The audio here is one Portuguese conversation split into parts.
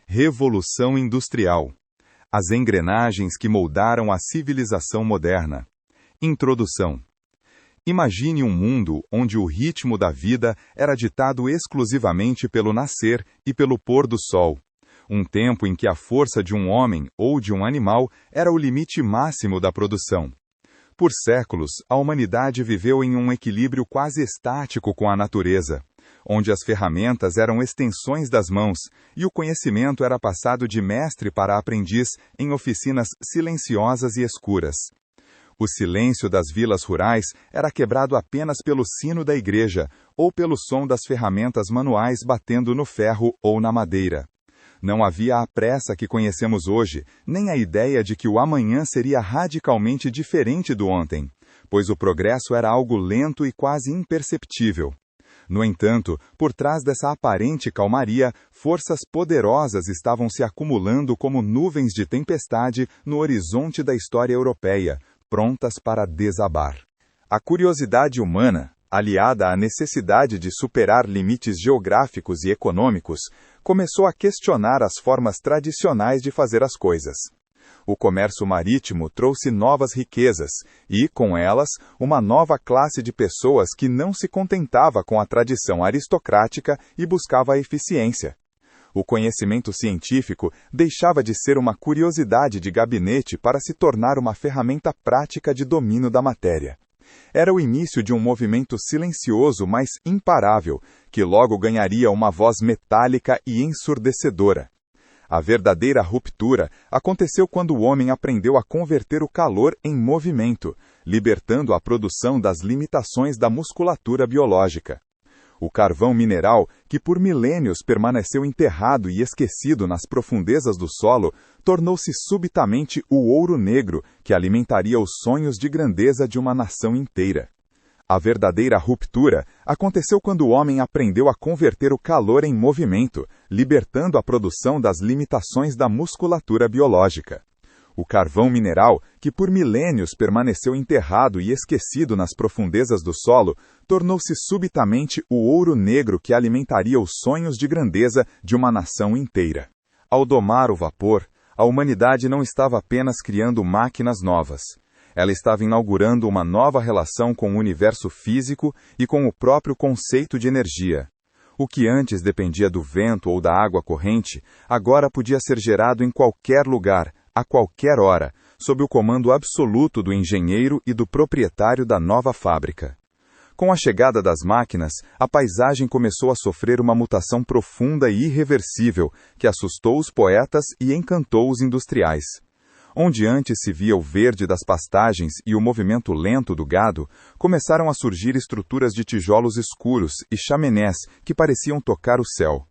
Revolução Industrial. As engrenagens que moldaram a civilização moderna. Introdução. Imagine um mundo onde o ritmo da vida era ditado exclusivamente pelo nascer e pelo pôr do sol. Um tempo em que a força de um homem ou de um animal era o limite máximo da produção. Por séculos, a humanidade viveu em um equilíbrio quase estático com a natureza, onde as ferramentas eram extensões das mãos e o conhecimento era passado de mestre para aprendiz em oficinas silenciosas e escuras. O silêncio das vilas rurais era quebrado apenas pelo sino da igreja ou pelo som das ferramentas manuais batendo no ferro ou na madeira. Não havia a pressa que conhecemos hoje, nem a ideia de que o amanhã seria radicalmente diferente do ontem, pois o progresso era algo lento e quase imperceptível. No entanto, por trás dessa aparente calmaria, forças poderosas estavam se acumulando como nuvens de tempestade no horizonte da história europeia, prontas para desabar. A curiosidade humana, aliada à necessidade de superar limites geográficos e econômicos, começou a questionar as formas tradicionais de fazer as coisas. O comércio marítimo trouxe novas riquezas e, com elas, uma nova classe de pessoas que não se contentava com a tradição aristocrática e buscava a eficiência. O conhecimento científico deixava de ser uma curiosidade de gabinete para se tornar uma ferramenta prática de domínio da matéria. Era o início de um movimento silencioso, mas imparável, que logo ganharia uma voz metálica e ensurdecedora. A verdadeira ruptura aconteceu quando o homem aprendeu a converter o calor em movimento, libertando a produção das limitações da musculatura biológica. O carvão mineral, que por milênios permaneceu enterrado e esquecido nas profundezas do solo, tornou-se subitamente o ouro negro, que alimentaria os sonhos de grandeza de uma nação inteira. A verdadeira ruptura aconteceu quando o homem aprendeu a converter o calor em movimento, libertando a produção das limitações da musculatura biológica. O carvão mineral, que por milênios permaneceu enterrado e esquecido nas profundezas do solo, tornou-se subitamente o ouro negro que alimentaria os sonhos de grandeza de uma nação inteira. Ao domar o vapor, a humanidade não estava apenas criando máquinas novas. Ela estava inaugurando uma nova relação com o universo físico e com o próprio conceito de energia. O que antes dependia do vento ou da água corrente, agora podia ser gerado em qualquer lugar, a qualquer hora, sob o comando absoluto do engenheiro e do proprietário da nova fábrica. Com a chegada das máquinas, a paisagem começou a sofrer uma mutação profunda e irreversível, que assustou os poetas e encantou os industriais. Onde antes se via o verde das pastagens e o movimento lento do gado, começaram a surgir estruturas de tijolos escuros e chaminés que pareciam tocar o céu.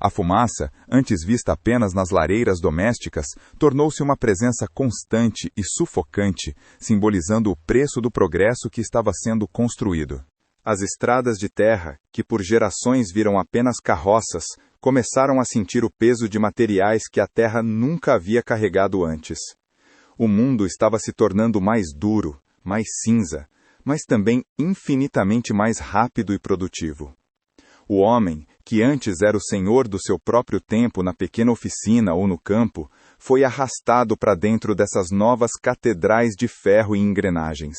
A fumaça, antes vista apenas nas lareiras domésticas, tornou-se uma presença constante e sufocante, simbolizando o preço do progresso que estava sendo construído. As estradas de terra, que por gerações viram apenas carroças, começaram a sentir o peso de materiais que a terra nunca havia carregado antes. O mundo estava se tornando mais duro, mais cinza, mas também infinitamente mais rápido e produtivo. O homem, que antes era o senhor do seu próprio tempo na pequena oficina ou no campo, foi arrastado para dentro dessas novas catedrais de ferro e engrenagens.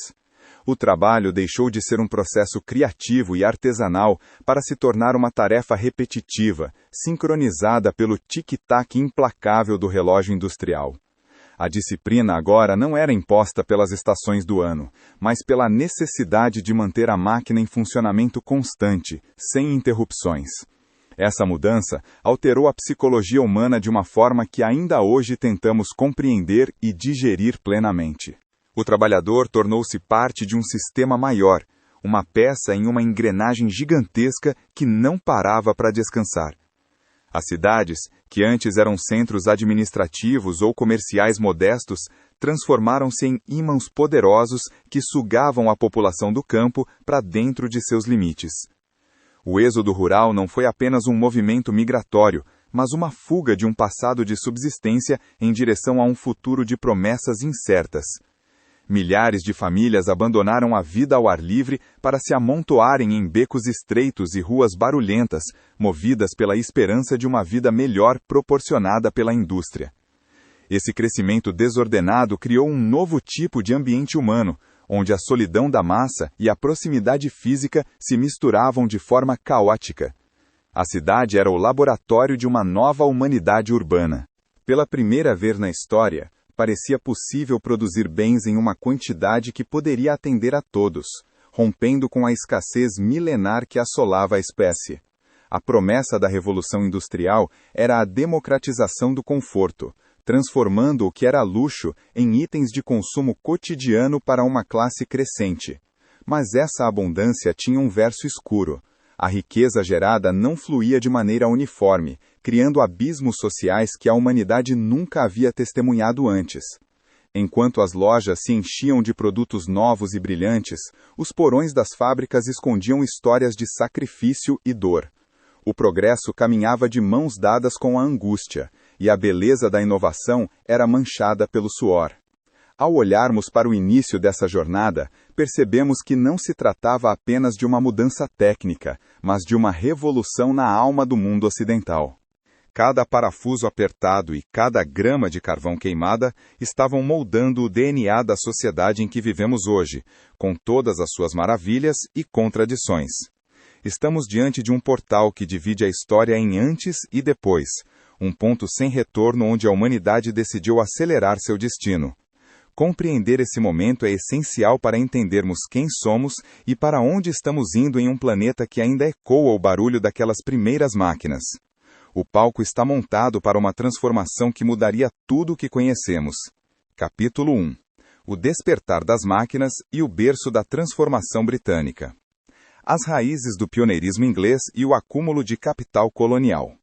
O trabalho deixou de ser um processo criativo e artesanal para se tornar uma tarefa repetitiva, sincronizada pelo tic-tac implacável do relógio industrial. A disciplina agora não era imposta pelas estações do ano, mas pela necessidade de manter a máquina em funcionamento constante, sem interrupções. Essa mudança alterou a psicologia humana de uma forma que ainda hoje tentamos compreender e digerir plenamente. O trabalhador tornou-se parte de um sistema maior, uma peça em uma engrenagem gigantesca que não parava para descansar. As cidades, que antes eram centros administrativos ou comerciais modestos, transformaram-se em ímãos poderosos que sugavam a população do campo para dentro de seus limites. O êxodo rural não foi apenas um movimento migratório, mas uma fuga de um passado de subsistência em direção a um futuro de promessas incertas. Milhares de famílias abandonaram a vida ao ar livre para se amontoarem em becos estreitos e ruas barulhentas, movidas pela esperança de uma vida melhor proporcionada pela indústria. Esse crescimento desordenado criou um novo tipo de ambiente humano, onde a solidão da massa e a proximidade física se misturavam de forma caótica. A cidade era o laboratório de uma nova humanidade urbana. Pela primeira vez na história, parecia possível produzir bens em uma quantidade que poderia atender a todos, rompendo com a escassez milenar que assolava a espécie. A promessa da Revolução Industrial era a democratização do conforto, transformando o que era luxo em itens de consumo cotidiano para uma classe crescente. Mas essa abundância tinha um verso escuro. A riqueza gerada não fluía de maneira uniforme, criando abismos sociais que a humanidade nunca havia testemunhado antes. Enquanto as lojas se enchiam de produtos novos e brilhantes, os porões das fábricas escondiam histórias de sacrifício e dor. O progresso caminhava de mãos dadas com a angústia, e a beleza da inovação era manchada pelo suor. Ao olharmos para o início dessa jornada, percebemos que não se tratava apenas de uma mudança técnica, mas de uma revolução na alma do mundo ocidental. Cada parafuso apertado e cada grama de carvão queimada estavam moldando o DNA da sociedade em que vivemos hoje, com todas as suas maravilhas e contradições. Estamos diante de um portal que divide a história em antes e depois, um ponto sem retorno onde a humanidade decidiu acelerar seu destino. Compreender esse momento é essencial para entendermos quem somos e para onde estamos indo em um planeta que ainda ecoa o barulho daquelas primeiras máquinas. O palco está montado para uma transformação que mudaria tudo o que conhecemos. Capítulo 1. O despertar das máquinas e o berço da transformação britânica. As raízes do pioneirismo inglês e o acúmulo de capital colonial.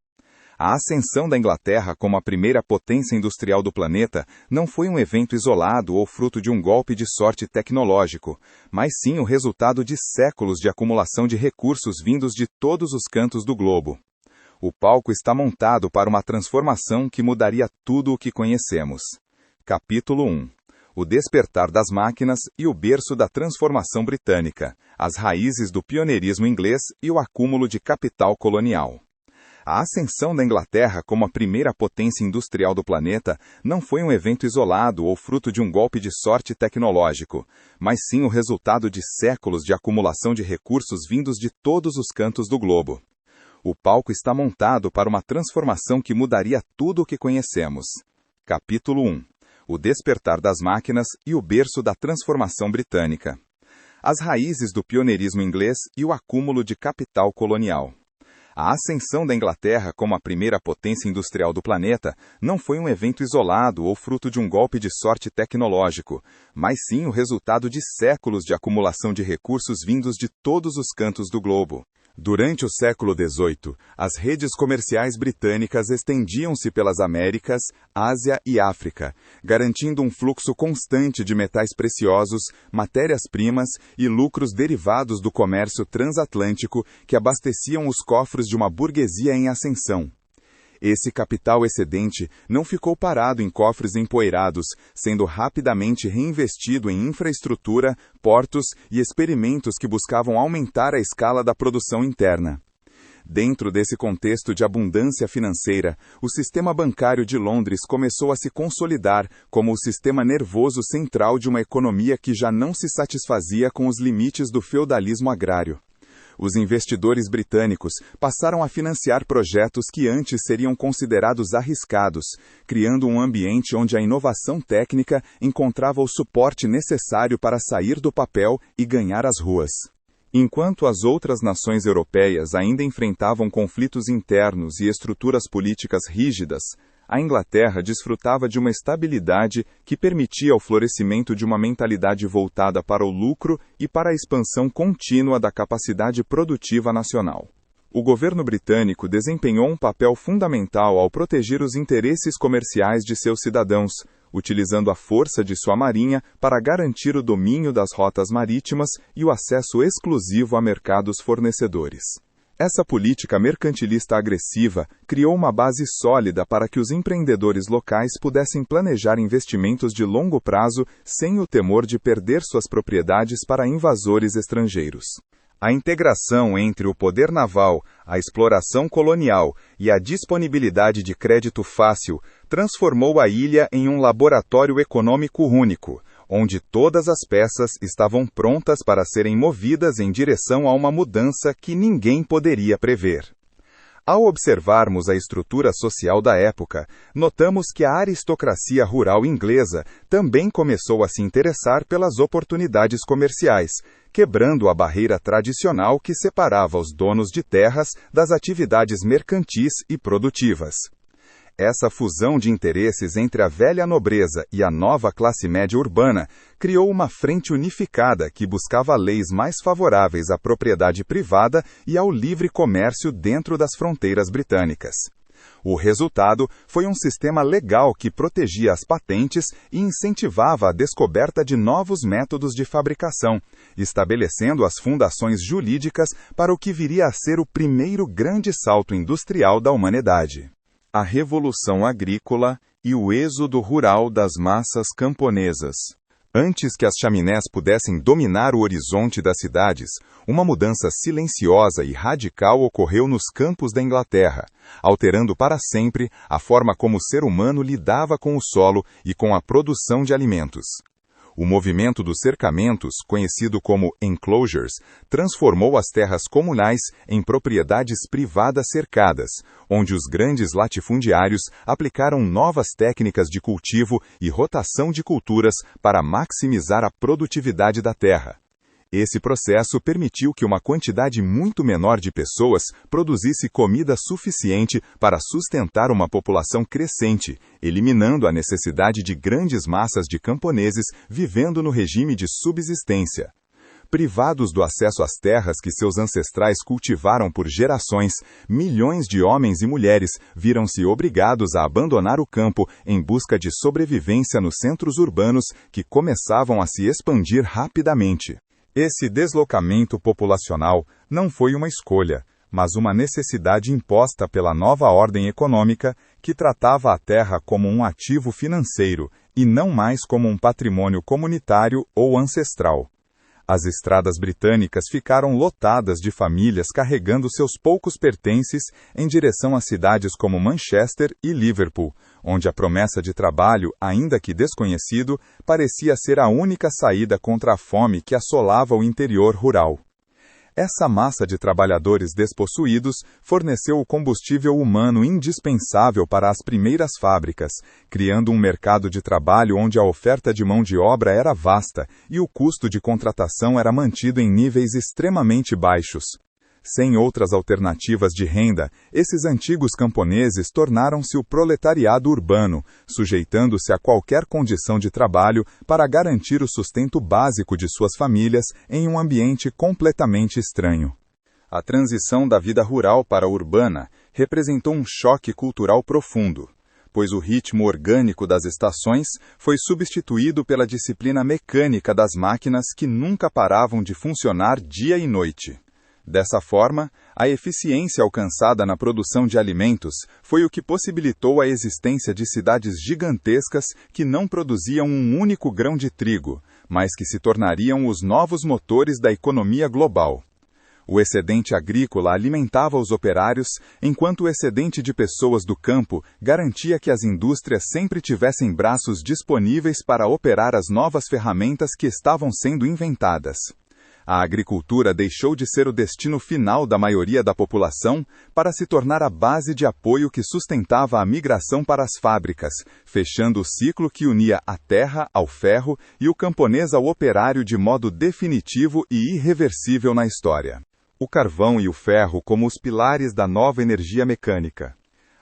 A ascensão da Inglaterra como a primeira potência industrial do planeta não foi um evento isolado ou fruto de um golpe de sorte tecnológico, mas sim o resultado de séculos de acumulação de recursos vindos de todos os cantos do globo. O palco está montado para uma transformação que mudaria tudo o que conhecemos. Capítulo 1. O despertar das máquinas e o berço da transformação britânica, as raízes do pioneirismo inglês e o acúmulo de capital colonial. A ascensão da Inglaterra como a primeira potência industrial do planeta não foi um evento isolado ou fruto de um golpe de sorte tecnológico, mas sim o resultado de séculos de acumulação de recursos vindos de todos os cantos do globo. O palco está montado para uma transformação que mudaria tudo o que conhecemos. Capítulo 1. O despertar das máquinas e o berço da transformação britânica. As raízes do pioneirismo inglês e o acúmulo de capital colonial. A ascensão da Inglaterra como a primeira potência industrial do planeta não foi um evento isolado ou fruto de um golpe de sorte tecnológico, mas sim o resultado de séculos de acumulação de recursos vindos de todos os cantos do globo. Durante o século XVIII, as redes comerciais britânicas estendiam-se pelas Américas, Ásia e África, garantindo um fluxo constante de metais preciosos, matérias-primas e lucros derivados do comércio transatlântico que abasteciam os cofres de uma burguesia em ascensão. Esse capital excedente não ficou parado em cofres empoeirados, sendo rapidamente reinvestido em infraestrutura, portos e experimentos que buscavam aumentar a escala da produção interna. Dentro desse contexto de abundância financeira, o sistema bancário de Londres começou a se consolidar como o sistema nervoso central de uma economia que já não se satisfazia com os limites do feudalismo agrário. Os investidores britânicos passaram a financiar projetos que antes seriam considerados arriscados, criando um ambiente onde a inovação técnica encontrava o suporte necessário para sair do papel e ganhar as ruas. Enquanto as outras nações europeias ainda enfrentavam conflitos internos e estruturas políticas rígidas, a Inglaterra desfrutava de uma estabilidade que permitia o florescimento de uma mentalidade voltada para o lucro e para a expansão contínua da capacidade produtiva nacional. O governo britânico desempenhou um papel fundamental ao proteger os interesses comerciais de seus cidadãos, utilizando a força de sua marinha para garantir o domínio das rotas marítimas e o acesso exclusivo a mercados fornecedores. Essa política mercantilista agressiva criou uma base sólida para que os empreendedores locais pudessem planejar investimentos de longo prazo sem o temor de perder suas propriedades para invasores estrangeiros. A integração entre o poder naval, a exploração colonial e a disponibilidade de crédito fácil transformou a ilha em um laboratório econômico único, onde todas as peças estavam prontas para serem movidas em direção a uma mudança que ninguém poderia prever. Ao observarmos a estrutura social da época, notamos que a aristocracia rural inglesa também começou a se interessar pelas oportunidades comerciais, quebrando a barreira tradicional que separava os donos de terras das atividades mercantis e produtivas. Essa fusão de interesses entre a velha nobreza e a nova classe média urbana criou uma frente unificada que buscava leis mais favoráveis à propriedade privada e ao livre comércio dentro das fronteiras britânicas. O resultado foi um sistema legal que protegia as patentes e incentivava a descoberta de novos métodos de fabricação, estabelecendo as fundações jurídicas para o que viria a ser o primeiro grande salto industrial da humanidade. A Revolução Agrícola e o êxodo rural das massas camponesas. Antes que as chaminés pudessem dominar o horizonte das cidades, uma mudança silenciosa e radical ocorreu nos campos da Inglaterra, alterando para sempre a forma como o ser humano lidava com o solo e com a produção de alimentos. O movimento dos cercamentos, conhecido como enclosures, transformou as terras comunais em propriedades privadas cercadas, onde os grandes latifundiários aplicaram novas técnicas de cultivo e rotação de culturas para maximizar a produtividade da terra. Esse processo permitiu que uma quantidade muito menor de pessoas produzisse comida suficiente para sustentar uma população crescente, eliminando a necessidade de grandes massas de camponeses vivendo no regime de subsistência. Privados do acesso às terras que seus ancestrais cultivaram por gerações, milhões de homens e mulheres viram-se obrigados a abandonar o campo em busca de sobrevivência nos centros urbanos que começavam a se expandir rapidamente. Esse deslocamento populacional não foi uma escolha, mas uma necessidade imposta pela nova ordem econômica que tratava a terra como um ativo financeiro e não mais como um patrimônio comunitário ou ancestral. As estradas britânicas ficaram lotadas de famílias carregando seus poucos pertences em direção a cidades como Manchester e Liverpool, onde a promessa de trabalho, ainda que desconhecido, parecia ser a única saída contra a fome que assolava o interior rural. Essa massa de trabalhadores despossuídos forneceu o combustível humano indispensável para as primeiras fábricas, criando um mercado de trabalho onde a oferta de mão de obra era vasta e o custo de contratação era mantido em níveis extremamente baixos. Sem outras alternativas de renda, esses antigos camponeses tornaram-se o proletariado urbano, sujeitando-se a qualquer condição de trabalho para garantir o sustento básico de suas famílias em um ambiente completamente estranho. A transição da vida rural para a urbana representou um choque cultural profundo, pois o ritmo orgânico das estações foi substituído pela disciplina mecânica das máquinas que nunca paravam de funcionar dia e noite. Dessa forma, a eficiência alcançada na produção de alimentos foi o que possibilitou a existência de cidades gigantescas que não produziam um único grão de trigo, mas que se tornariam os novos motores da economia global. O excedente agrícola alimentava os operários, enquanto o excedente de pessoas do campo garantia que as indústrias sempre tivessem braços disponíveis para operar as novas ferramentas que estavam sendo inventadas. A agricultura deixou de ser o destino final da maioria da população para se tornar a base de apoio que sustentava a migração para as fábricas, fechando o ciclo que unia a terra ao ferro e o camponês ao operário de modo definitivo e irreversível na história. O carvão e o ferro como os pilares da nova energia mecânica.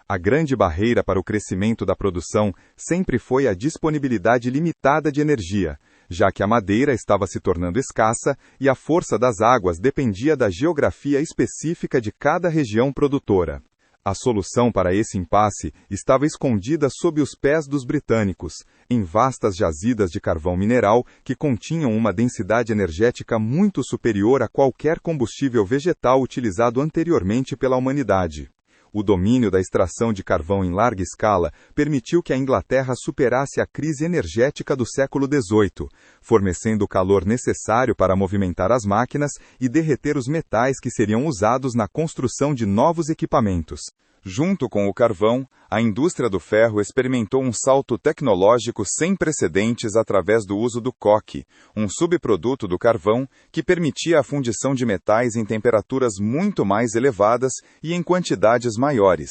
A grande barreira para o crescimento da produção sempre foi a disponibilidade limitada de energia, já que a madeira estava se tornando escassa e a força das águas dependia da geografia específica de cada região produtora. A solução para esse impasse estava escondida sob os pés dos britânicos, em vastas jazidas de carvão mineral que continham uma densidade energética muito superior a qualquer combustível vegetal utilizado anteriormente pela humanidade. O domínio da extração de carvão em larga escala permitiu que a Inglaterra superasse a crise energética do século XVIII, fornecendo o calor necessário para movimentar as máquinas e derreter os metais que seriam usados na construção de novos equipamentos. Junto com o carvão, a indústria do ferro experimentou um salto tecnológico sem precedentes através do uso do coque, um subproduto do carvão que permitia a fundição de metais em temperaturas muito mais elevadas e em quantidades maiores.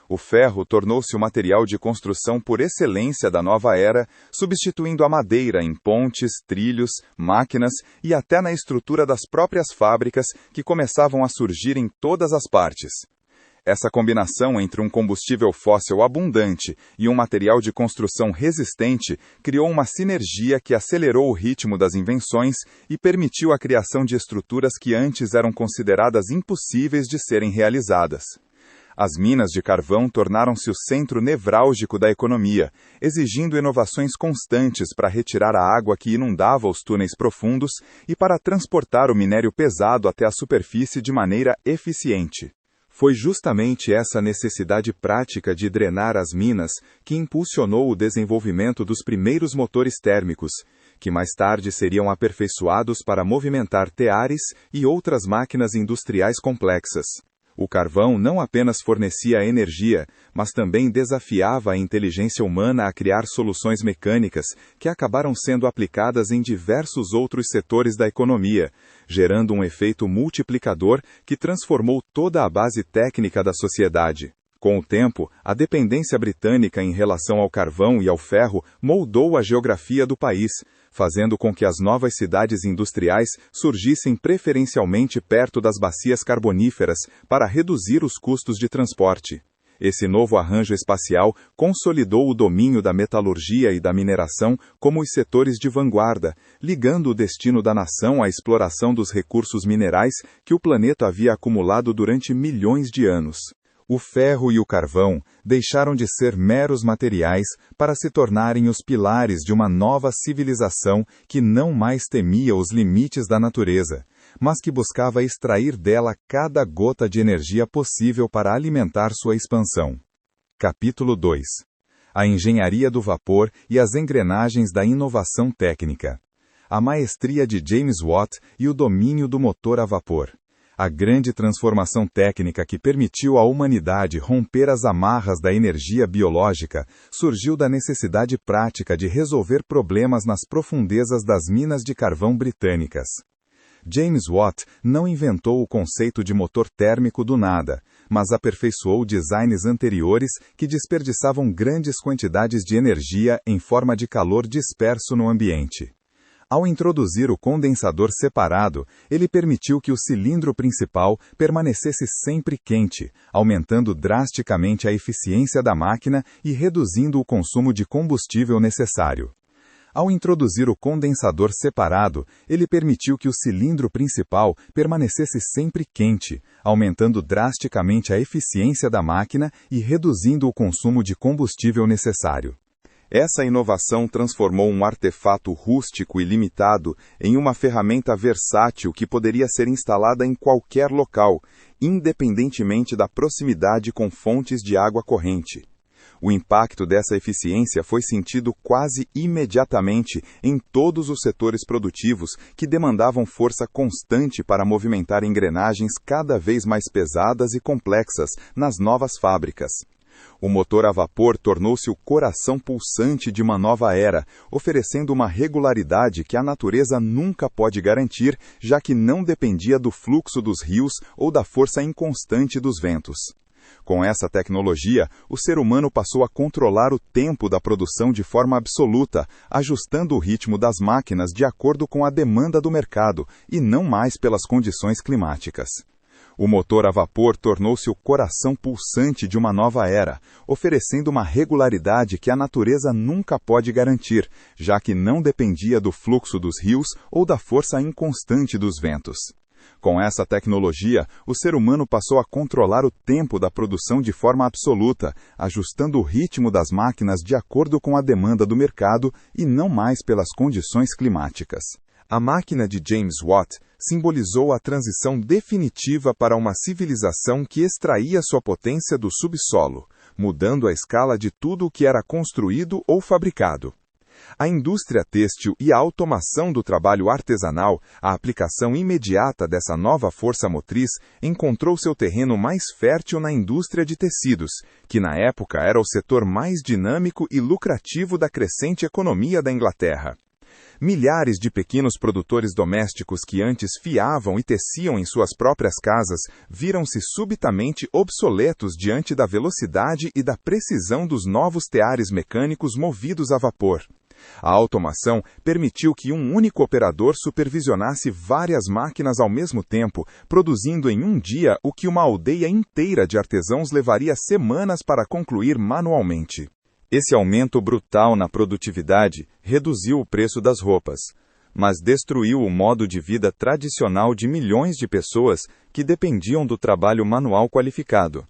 O ferro tornou-se o material de construção por excelência da nova era, substituindo a madeira em pontes, trilhos, máquinas e até na estrutura das próprias fábricas que começavam a surgir em todas as partes. Essa combinação entre um combustível fóssil abundante e um material de construção resistente criou uma sinergia que acelerou o ritmo das invenções e permitiu a criação de estruturas que antes eram consideradas impossíveis de serem realizadas. As minas de carvão tornaram-se o centro nevrálgico da economia, exigindo inovações constantes para retirar a água que inundava os túneis profundos e para transportar o minério pesado até a superfície de maneira eficiente. Foi justamente essa necessidade prática de drenar as minas que impulsionou o desenvolvimento dos primeiros motores térmicos, que mais tarde seriam aperfeiçoados para movimentar teares e outras máquinas industriais complexas. O carvão não apenas fornecia energia, mas também desafiava a inteligência humana a criar soluções mecânicas que acabaram sendo aplicadas em diversos outros setores da economia, gerando um efeito multiplicador que transformou toda a base técnica da sociedade. Com o tempo, a dependência britânica em relação ao carvão e ao ferro moldou a geografia do país, fazendo com que as novas cidades industriais surgissem preferencialmente perto das bacias carboníferas para reduzir os custos de transporte. Esse novo arranjo espacial consolidou o domínio da metalurgia e da mineração como os setores de vanguarda, ligando o destino da nação à exploração dos recursos minerais que o planeta havia acumulado durante milhões de anos. O ferro e o carvão deixaram de ser meros materiais para se tornarem os pilares de uma nova civilização que não mais temia os limites da natureza, mas que buscava extrair dela cada gota de energia possível para alimentar sua expansão. Capítulo 2. A engenharia do vapor e as engrenagens da inovação técnica. A maestria de James Watt e o domínio do motor a vapor. A grande transformação técnica que permitiu à humanidade romper as amarras da energia biológica surgiu da necessidade prática de resolver problemas nas profundezas das minas de carvão britânicas. James Watt não inventou o conceito de motor térmico do nada, mas aperfeiçoou designs anteriores que desperdiçavam grandes quantidades de energia em forma de calor disperso no ambiente. Ao introduzir o condensador separado, ele permitiu que o cilindro principal permanecesse sempre quente, aumentando drasticamente a eficiência da máquina e reduzindo o consumo de combustível necessário. Ao introduzir o condensador separado, ele permitiu que o cilindro principal permanecesse sempre quente, aumentando drasticamente a eficiência da máquina e reduzindo o consumo de combustível necessário. Essa inovação transformou um artefato rústico e limitado em uma ferramenta versátil que poderia ser instalada em qualquer local, independentemente da proximidade com fontes de água corrente. O impacto dessa eficiência foi sentido quase imediatamente em todos os setores produtivos que demandavam força constante para movimentar engrenagens cada vez mais pesadas e complexas nas novas fábricas. O motor a vapor tornou-se o coração pulsante de uma nova era, oferecendo uma regularidade que a natureza nunca pode garantir, já que não dependia do fluxo dos rios ou da força inconstante dos ventos. Com essa tecnologia, o ser humano passou a controlar o tempo da produção de forma absoluta, ajustando o ritmo das máquinas de acordo com a demanda do mercado e não mais pelas condições climáticas. O motor a vapor tornou-se o coração pulsante de uma nova era, oferecendo uma regularidade que a natureza nunca pode garantir, já que não dependia do fluxo dos rios ou da força inconstante dos ventos. Com essa tecnologia, o ser humano passou a controlar o tempo da produção de forma absoluta, ajustando o ritmo das máquinas de acordo com a demanda do mercado e não mais pelas condições climáticas. A máquina de James Watt simbolizou a transição definitiva para uma civilização que extraía sua potência do subsolo, mudando a escala de tudo o que era construído ou fabricado. A indústria têxtil e a automação do trabalho artesanal, a aplicação imediata dessa nova força motriz, encontrou seu terreno mais fértil na indústria de tecidos, que na época era o setor mais dinâmico e lucrativo da crescente economia da Inglaterra. Milhares de pequenos produtores domésticos que antes fiavam e teciam em suas próprias casas viram-se subitamente obsoletos diante da velocidade e da precisão dos novos teares mecânicos movidos a vapor. A automação permitiu que um único operador supervisionasse várias máquinas ao mesmo tempo, produzindo em um dia o que uma aldeia inteira de artesãos levaria semanas para concluir manualmente. Esse aumento brutal na produtividade reduziu o preço das roupas, mas destruiu o modo de vida tradicional de milhões de pessoas que dependiam do trabalho manual qualificado.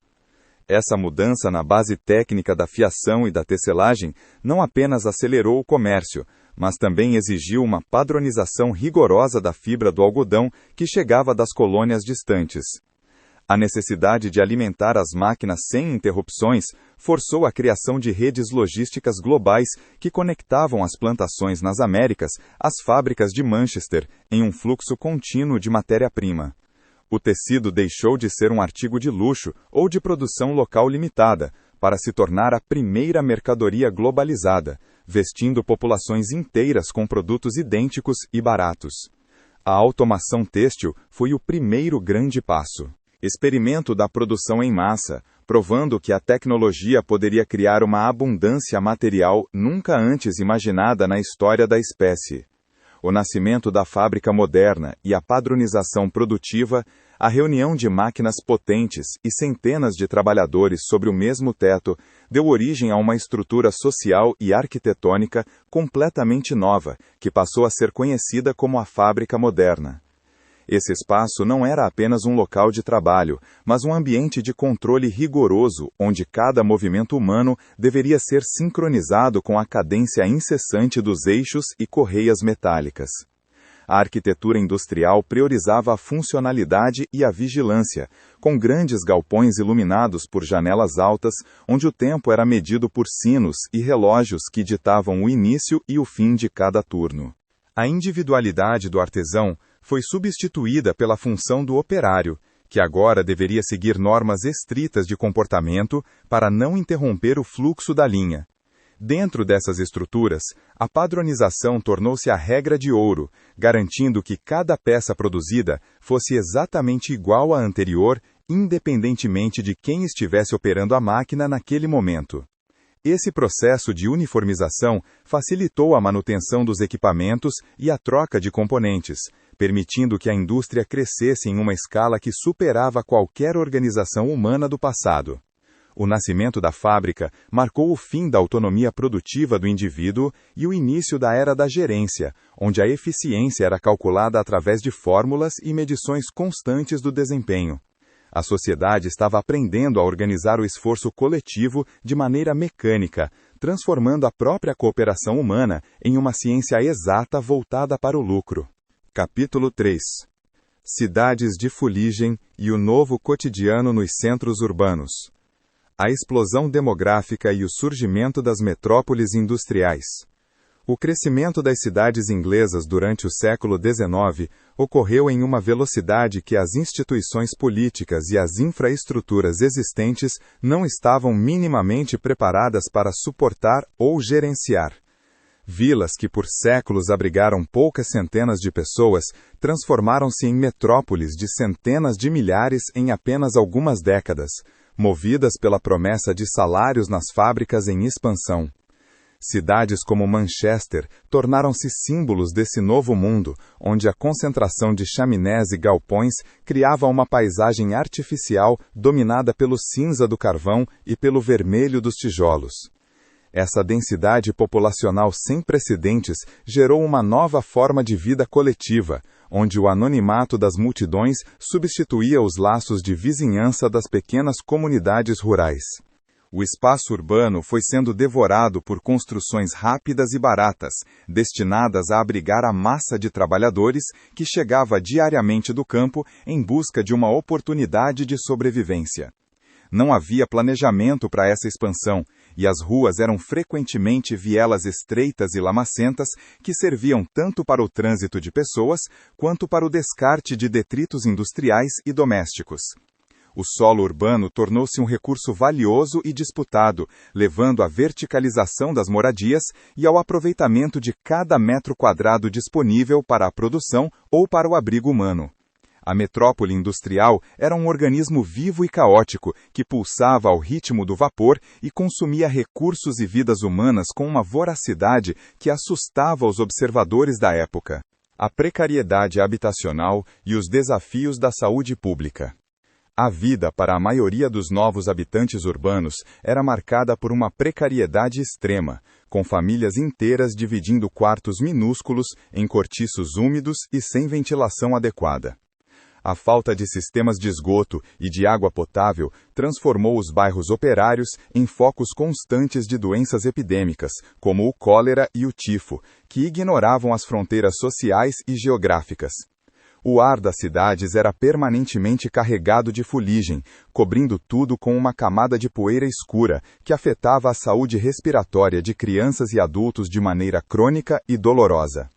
Essa mudança na base técnica da fiação e da tecelagem não apenas acelerou o comércio, mas também exigiu uma padronização rigorosa da fibra do algodão que chegava das colônias distantes. A necessidade de alimentar as máquinas sem interrupções forçou a criação de redes logísticas globais que conectavam as plantações nas Américas às fábricas de Manchester em um fluxo contínuo de matéria-prima. O tecido deixou de ser um artigo de luxo ou de produção local limitada, para se tornar a primeira mercadoria globalizada, vestindo populações inteiras com produtos idênticos e baratos. A automação têxtil foi o primeiro grande passo. Experimento da produção em massa, provando que a tecnologia poderia criar uma abundância material nunca antes imaginada na história da espécie. O nascimento da fábrica moderna e a padronização produtiva, a reunião de máquinas potentes e centenas de trabalhadores sobre o mesmo teto, deu origem a uma estrutura social e arquitetônica completamente nova, que passou a ser conhecida como a fábrica moderna. Esse espaço não era apenas um local de trabalho, mas um ambiente de controle rigoroso, onde cada movimento humano deveria ser sincronizado com a cadência incessante dos eixos e correias metálicas. A arquitetura industrial priorizava a funcionalidade e a vigilância, com grandes galpões iluminados por janelas altas, onde o tempo era medido por sinos e relógios que ditavam o início e o fim de cada turno. A individualidade do artesão foi substituída pela função do operário, que agora deveria seguir normas estritas de comportamento para não interromper o fluxo da linha. Dentro dessas estruturas, a padronização tornou-se a regra de ouro, garantindo que cada peça produzida fosse exatamente igual à anterior, independentemente de quem estivesse operando a máquina naquele momento. Esse processo de uniformização facilitou a manutenção dos equipamentos e a troca de componentes, permitindo que a indústria crescesse em uma escala que superava qualquer organização humana do passado. O nascimento da fábrica marcou o fim da autonomia produtiva do indivíduo e o início da era da gerência, onde a eficiência era calculada através de fórmulas e medições constantes do desempenho. A sociedade estava aprendendo a organizar o esforço coletivo de maneira mecânica, transformando a própria cooperação humana em uma ciência exata voltada para o lucro. Capítulo 3. Cidades de fuligem e o novo cotidiano nos centros urbanos. A explosão demográfica e o surgimento das metrópoles industriais. O crescimento das cidades inglesas durante o século XIX ocorreu em uma velocidade que as instituições políticas e as infraestruturas existentes não estavam minimamente preparadas para suportar ou gerenciar. Vilas que por séculos abrigaram poucas centenas de pessoas transformaram-se em metrópoles de centenas de milhares em apenas algumas décadas, movidas pela promessa de salários nas fábricas em expansão. Cidades como Manchester tornaram-se símbolos desse novo mundo, onde a concentração de chaminés e galpões criava uma paisagem artificial dominada pelo cinza do carvão e pelo vermelho dos tijolos. Essa densidade populacional sem precedentes gerou uma nova forma de vida coletiva, onde o anonimato das multidões substituía os laços de vizinhança das pequenas comunidades rurais. O espaço urbano foi sendo devorado por construções rápidas e baratas, destinadas a abrigar a massa de trabalhadores que chegava diariamente do campo em busca de uma oportunidade de sobrevivência. Não havia planejamento para essa expansão, e as ruas eram frequentemente vielas estreitas e lamacentas que serviam tanto para o trânsito de pessoas quanto para o descarte de detritos industriais e domésticos. O solo urbano tornou-se um recurso valioso e disputado, levando à verticalização das moradias e ao aproveitamento de cada metro quadrado disponível para a produção ou para o abrigo humano. A metrópole industrial era um organismo vivo e caótico, que pulsava ao ritmo do vapor e consumia recursos e vidas humanas com uma voracidade que assustava os observadores da época. A precariedade habitacional e os desafios da saúde pública. A vida para a maioria dos novos habitantes urbanos era marcada por uma precariedade extrema, com famílias inteiras dividindo quartos minúsculos em cortiços úmidos e sem ventilação adequada. A falta de sistemas de esgoto e de água potável transformou os bairros operários em focos constantes de doenças epidêmicas, como o cólera e o tifo, que ignoravam as fronteiras sociais e geográficas. O ar das cidades era permanentemente carregado de fuligem, cobrindo tudo com uma camada de poeira escura, que afetava a saúde respiratória de crianças e adultos de maneira crônica e dolorosa.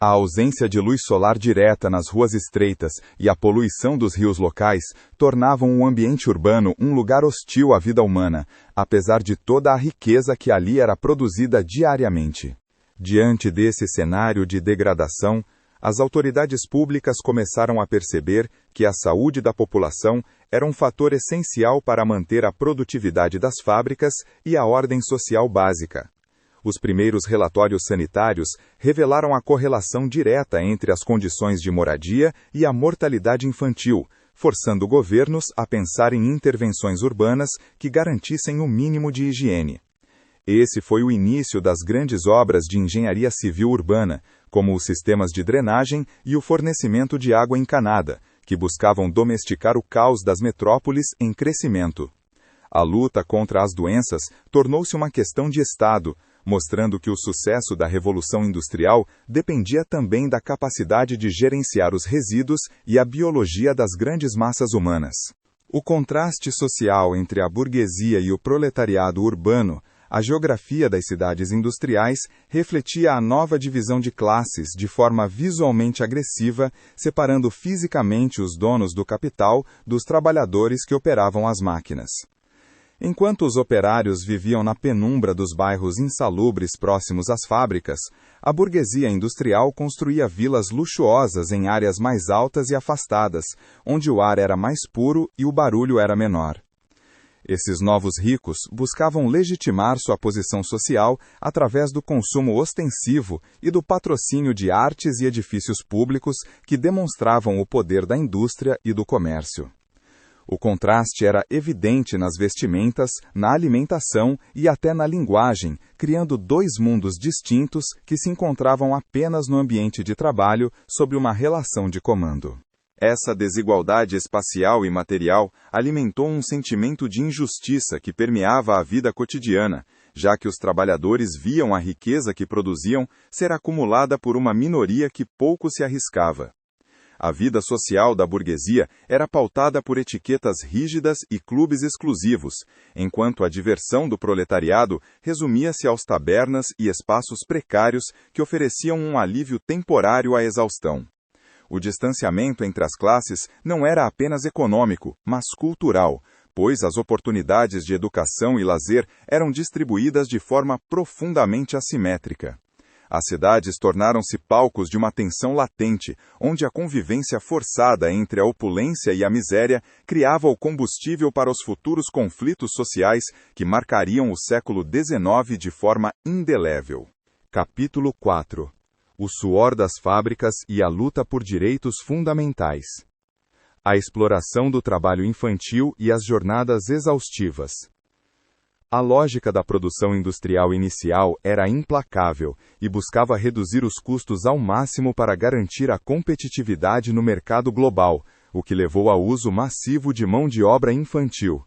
A ausência de luz solar direta nas ruas estreitas e a poluição dos rios locais tornavam o ambiente urbano um lugar hostil à vida humana, apesar de toda a riqueza que ali era produzida diariamente. Diante desse cenário de degradação, as autoridades públicas começaram a perceber que a saúde da população era um fator essencial para manter a produtividade das fábricas e a ordem social básica. Os primeiros relatórios sanitários revelaram a correlação direta entre as condições de moradia e a mortalidade infantil, forçando governos a pensar em intervenções urbanas que garantissem o mínimo de higiene. Esse foi o início das grandes obras de engenharia civil urbana, como os sistemas de drenagem e o fornecimento de água encanada, que buscavam domesticar o caos das metrópoles em crescimento. A luta contra as doenças tornou-se uma questão de Estado, mostrando que o sucesso da Revolução Industrial dependia também da capacidade de gerenciar os resíduos e a biologia das grandes massas humanas. O contraste social entre a burguesia e o proletariado urbano, a geografia das cidades industriais refletia a nova divisão de classes de forma visualmente agressiva, separando fisicamente os donos do capital dos trabalhadores que operavam as máquinas. Enquanto os operários viviam na penumbra dos bairros insalubres próximos às fábricas, a burguesia industrial construía vilas luxuosas em áreas mais altas e afastadas, onde o ar era mais puro e o barulho era menor. Esses novos ricos buscavam legitimar sua posição social através do consumo ostensivo e do patrocínio de artes e edifícios públicos que demonstravam o poder da indústria e do comércio. O contraste era evidente nas vestimentas, na alimentação e até na linguagem, criando dois mundos distintos que se encontravam apenas no ambiente de trabalho sob uma relação de comando. Essa desigualdade espacial e material alimentou um sentimento de injustiça que permeava a vida cotidiana, já que os trabalhadores viam a riqueza que produziam ser acumulada por uma minoria que pouco se arriscava. A vida social da burguesia era pautada por etiquetas rígidas e clubes exclusivos, enquanto a diversão do proletariado resumia-se aos tabernas e espaços precários que ofereciam um alívio temporário à exaustão. O distanciamento entre as classes não era apenas econômico, mas cultural, pois as oportunidades de educação e lazer eram distribuídas de forma profundamente assimétrica. As cidades tornaram-se palcos de uma tensão latente, onde a convivência forçada entre a opulência e a miséria criava o combustível para os futuros conflitos sociais que marcariam o século XIX de forma indelével. Capítulo 4. O suor das fábricas e a luta por direitos fundamentais. A exploração do trabalho infantil e as jornadas exaustivas. A lógica da produção industrial inicial era implacável e buscava reduzir os custos ao máximo para garantir a competitividade no mercado global, o que levou ao uso massivo de mão de obra infantil.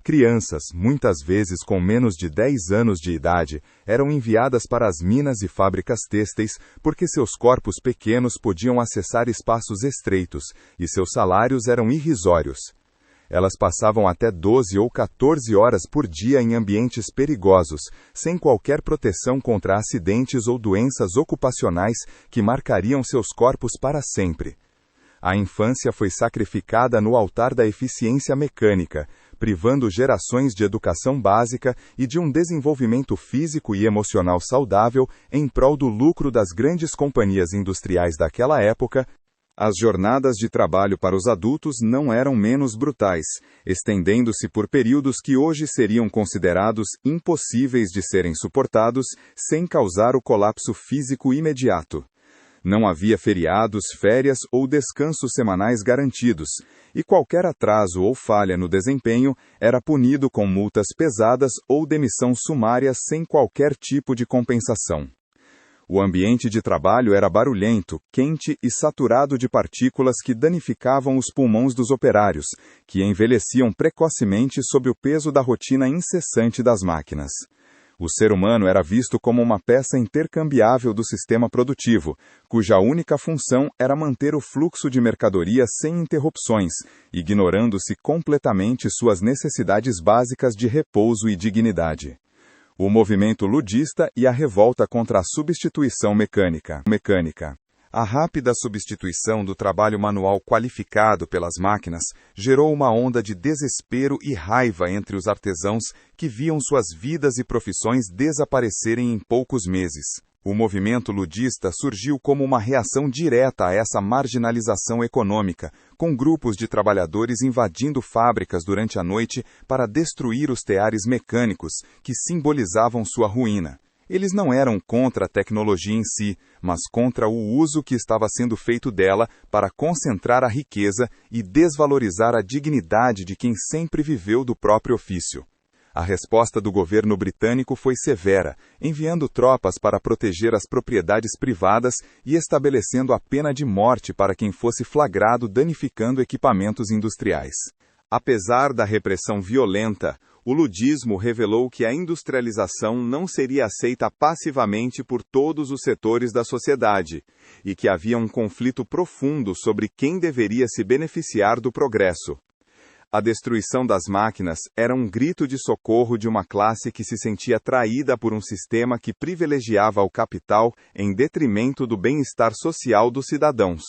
Crianças, muitas vezes com menos de 10 anos de idade, eram enviadas para as minas e fábricas têxteis porque seus corpos pequenos podiam acessar espaços estreitos e seus salários eram irrisórios. Elas passavam até 12 ou 14 horas por dia em ambientes perigosos, sem qualquer proteção contra acidentes ou doenças ocupacionais que marcariam seus corpos para sempre. A infância foi sacrificada no altar da eficiência mecânica, privando gerações de educação básica e de um desenvolvimento físico e emocional saudável em prol do lucro das grandes companhias industriais daquela época. As jornadas de trabalho para os adultos não eram menos brutais, estendendo-se por períodos que hoje seriam considerados impossíveis de serem suportados sem causar o colapso físico imediato. Não havia feriados, férias ou descansos semanais garantidos, e qualquer atraso ou falha no desempenho era punido com multas pesadas ou demissão sumária sem qualquer tipo de compensação. O ambiente de trabalho era barulhento, quente e saturado de partículas que danificavam os pulmões dos operários, que envelheciam precocemente sob o peso da rotina incessante das máquinas. O ser humano era visto como uma peça intercambiável do sistema produtivo, cuja única função era manter o fluxo de mercadoria sem interrupções, ignorando-se completamente suas necessidades básicas de repouso e dignidade. O movimento ludista e a revolta contra a substituição mecânica. A rápida substituição do trabalho manual qualificado pelas máquinas gerou uma onda de desespero e raiva entre os artesãos que viam suas vidas e profissões desaparecerem em poucos meses. O movimento ludista surgiu como uma reação direta a essa marginalização econômica, com grupos de trabalhadores invadindo fábricas durante a noite para destruir os teares mecânicos que simbolizavam sua ruína. Eles não eram contra a tecnologia em si, mas contra o uso que estava sendo feito dela para concentrar a riqueza e desvalorizar a dignidade de quem sempre viveu do próprio ofício. A resposta do governo britânico foi severa, enviando tropas para proteger as propriedades privadas e estabelecendo a pena de morte para quem fosse flagrado danificando equipamentos industriais. Apesar da repressão violenta, o ludismo revelou que a industrialização não seria aceita passivamente por todos os setores da sociedade, e que havia um conflito profundo sobre quem deveria se beneficiar do progresso. A destruição das máquinas era um grito de socorro de uma classe que se sentia traída por um sistema que privilegiava o capital em detrimento do bem-estar social dos cidadãos.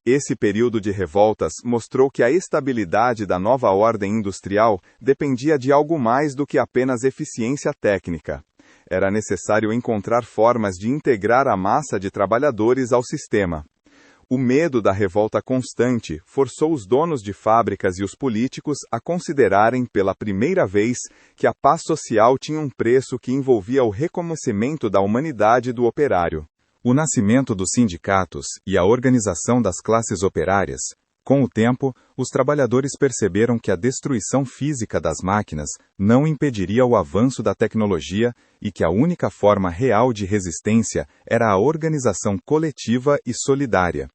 Esse período de revoltas mostrou que a estabilidade da nova ordem industrial dependia de algo mais do que apenas eficiência técnica. Era necessário encontrar formas de integrar a massa de trabalhadores ao sistema. O medo da revolta constante forçou os donos de fábricas e os políticos a considerarem pela primeira vez que a paz social tinha um preço que envolvia o reconhecimento da humanidade do operário. O nascimento dos sindicatos e a organização das classes operárias. Com o tempo, os trabalhadores perceberam que a destruição física das máquinas não impediria o avanço da tecnologia e que a única forma real de resistência era a organização coletiva e solidária.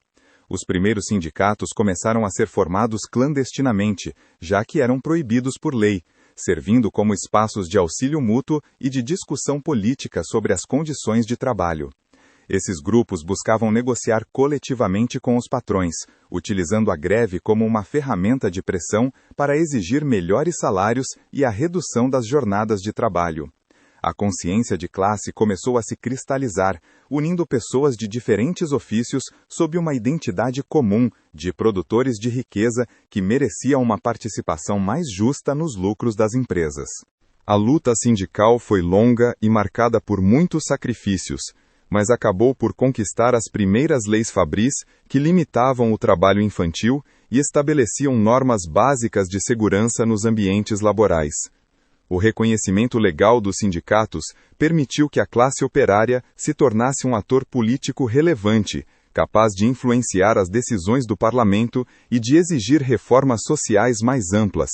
Os primeiros sindicatos começaram a ser formados clandestinamente, já que eram proibidos por lei, servindo como espaços de auxílio mútuo e de discussão política sobre as condições de trabalho. Esses grupos buscavam negociar coletivamente com os patrões, utilizando a greve como uma ferramenta de pressão para exigir melhores salários e a redução das jornadas de trabalho. A consciência de classe começou a se cristalizar, unindo pessoas de diferentes ofícios sob uma identidade comum de produtores de riqueza que mereciam uma participação mais justa nos lucros das empresas. A luta sindical foi longa e marcada por muitos sacrifícios, mas acabou por conquistar as primeiras leis fabris que limitavam o trabalho infantil e estabeleciam normas básicas de segurança nos ambientes laborais. O reconhecimento legal dos sindicatos permitiu que a classe operária se tornasse um ator político relevante, capaz de influenciar as decisões do parlamento e de exigir reformas sociais mais amplas.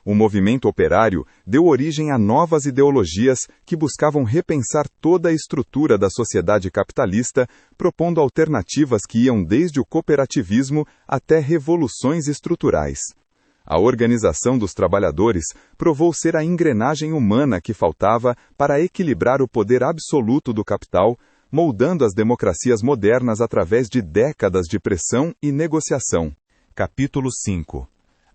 O movimento operário deu origem a novas ideologias que buscavam repensar toda a estrutura da sociedade capitalista, propondo alternativas que iam desde o cooperativismo até revoluções estruturais. A organização dos trabalhadores provou ser a engrenagem humana que faltava para equilibrar o poder absoluto do capital, moldando as democracias modernas através de décadas de pressão e negociação. Capítulo 5.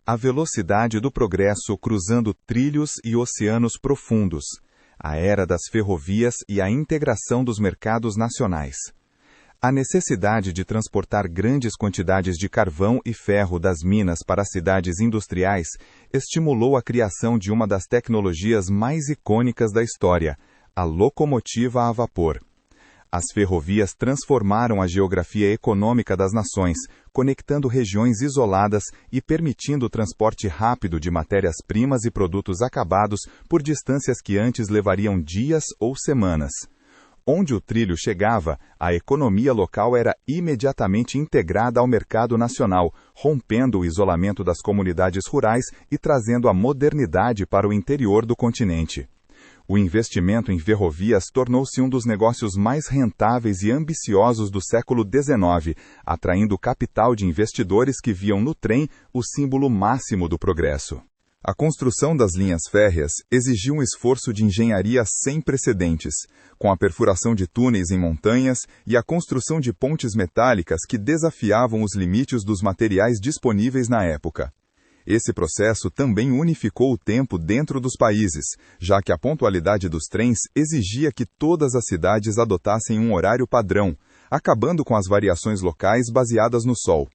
A velocidade do progresso cruzando trilhos e oceanos profundos, a era das ferrovias e a integração dos mercados nacionais. A necessidade de transportar grandes quantidades de carvão e ferro das minas para as cidades industriais estimulou a criação de uma das tecnologias mais icônicas da história, a locomotiva a vapor. As ferrovias transformaram a geografia econômica das nações, conectando regiões isoladas e permitindo o transporte rápido de matérias-primas e produtos acabados por distâncias que antes levariam dias ou semanas. Onde o trilho chegava, a economia local era imediatamente integrada ao mercado nacional, rompendo o isolamento das comunidades rurais e trazendo a modernidade para o interior do continente. O investimento em ferrovias tornou-se um dos negócios mais rentáveis e ambiciosos do século XIX, atraindo capital de investidores que viam no trem o símbolo máximo do progresso. A construção das linhas férreas exigiu um esforço de engenharia sem precedentes, com a perfuração de túneis em montanhas e a construção de pontes metálicas que desafiavam os limites dos materiais disponíveis na época. Esse processo também unificou o tempo dentro dos países, já que a pontualidade dos trens exigia que todas as cidades adotassem um horário padrão, acabando com as variações locais baseadas no sol.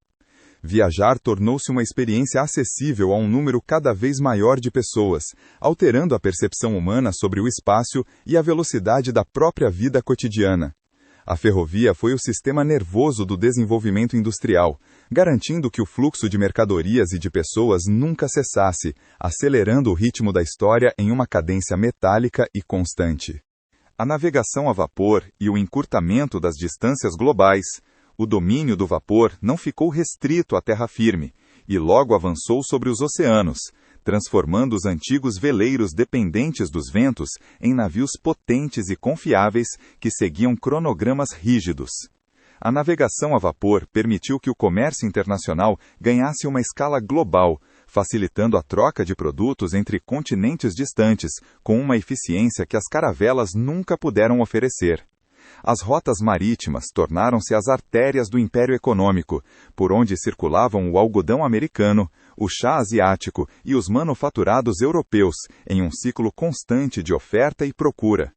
Viajar tornou-se uma experiência acessível a um número cada vez maior de pessoas, alterando a percepção humana sobre o espaço e a velocidade da própria vida cotidiana. A ferrovia foi o sistema nervoso do desenvolvimento industrial, garantindo que o fluxo de mercadorias e de pessoas nunca cessasse, acelerando o ritmo da história em uma cadência metálica e constante. A navegação a vapor e o encurtamento das distâncias globais. O domínio do vapor não ficou restrito à terra firme, e logo avançou sobre os oceanos, transformando os antigos veleiros dependentes dos ventos em navios potentes e confiáveis que seguiam cronogramas rígidos. A navegação a vapor permitiu que o comércio internacional ganhasse uma escala global, facilitando a troca de produtos entre continentes distantes, com uma eficiência que as caravelas nunca puderam oferecer. As rotas marítimas tornaram-se as artérias do império econômico, por onde circulavam o algodão americano, o chá asiático e os manufaturados europeus, em um ciclo constante de oferta e procura.